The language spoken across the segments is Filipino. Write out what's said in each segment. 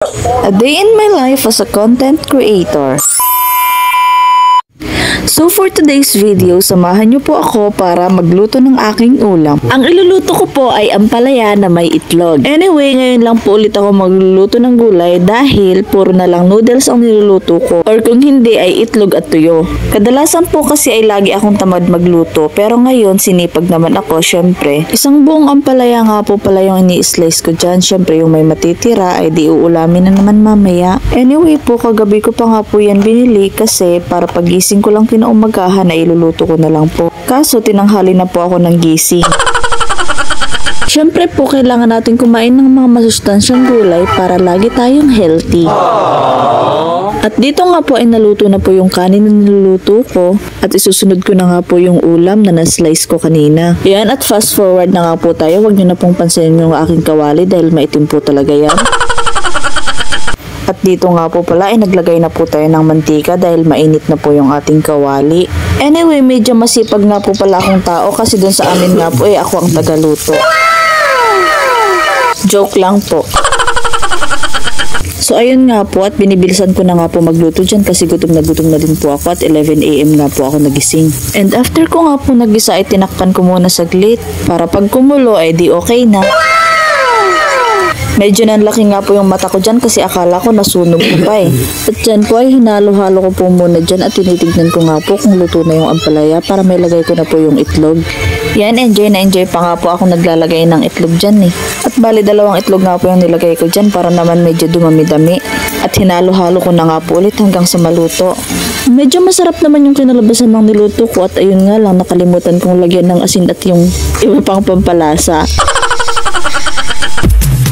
A day in my life as a content creator. So for today's video, samahan niyo po ako para magluto ng aking ulam. Ang iluluto ko po ay ampalaya na may itlog. Anyway, ngayon lang po ulit ako magluluto ng gulay dahil puro na lang noodles ang niluluto ko, or kung hindi ay itlog at tuyo. Kadalasan po kasi ay lagi akong tamad magluto, pero ngayon sinipag naman ako syempre. Isang buong ampalaya nga po pala yung ini-slice ko dyan. Syempre yung may matitira ay di uulamin na naman mamaya. Anyway po, kagabi ko pa nga po yan binili kasi para pagising ko lang kinaumagahan ay iluluto ko na lang po. Kaso tinanghali na po ako ng gising. Syempre po, kailangan natin kumain ng mga masustansyang gulay para lagi tayong healthy. At dito nga po ay naluto na po yung kanin na niluluto ko at isusunod ko na nga po yung ulam na na-slice ko kanina. Yan, at fast forward na nga po tayo. Huwag nyo na pong pansinin yung aking kawali dahil maitim po talaga yan. At dito nga po pala ay naglagay na po tayo ng mantika dahil mainit na po yung ating kawali. Anyway, medyo masipag nga po pala akong tao kasi dun sa amin nga po ako ang tagaluto. Joke lang po. So ayun nga po, at binibilisan ko na nga po magluto dyan kasi gutom na din po ako at 11 AM nga po ako nagising. And after ko nga po nagisa ay tinakpan ko muna saglit para pag kumulo ay di okay na. Medyo nanlaki nga po yung mata ko dyan kasi akala ko nasunog ko pa eh. At dyan po ay hinalo-halo ko po muna dyan at tinitignan ko nga po kung luto na yung ampalaya para may lagay ko na po yung itlog. Yan, enjoy na enjoy pa nga po ako naglalagay ng itlog dyan eh. At bali 2 itlog nga po yung nilagay ko dyan para naman medyo dumami-dami. At hinalo-halo ko na nga po ulit hanggang sa maluto. Medyo masarap naman yung kinalabasan ng niluto ko at ayun nga lang nakalimutan kong lagyan ng asin at yung iba pang pampalasa.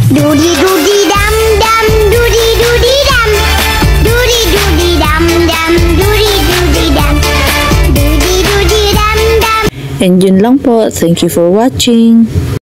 Doody doody dum dum, doody doody dum, doody doody dum dum, doody doody dum, doody doody dum dum. And yun lang po. Thank you for watching.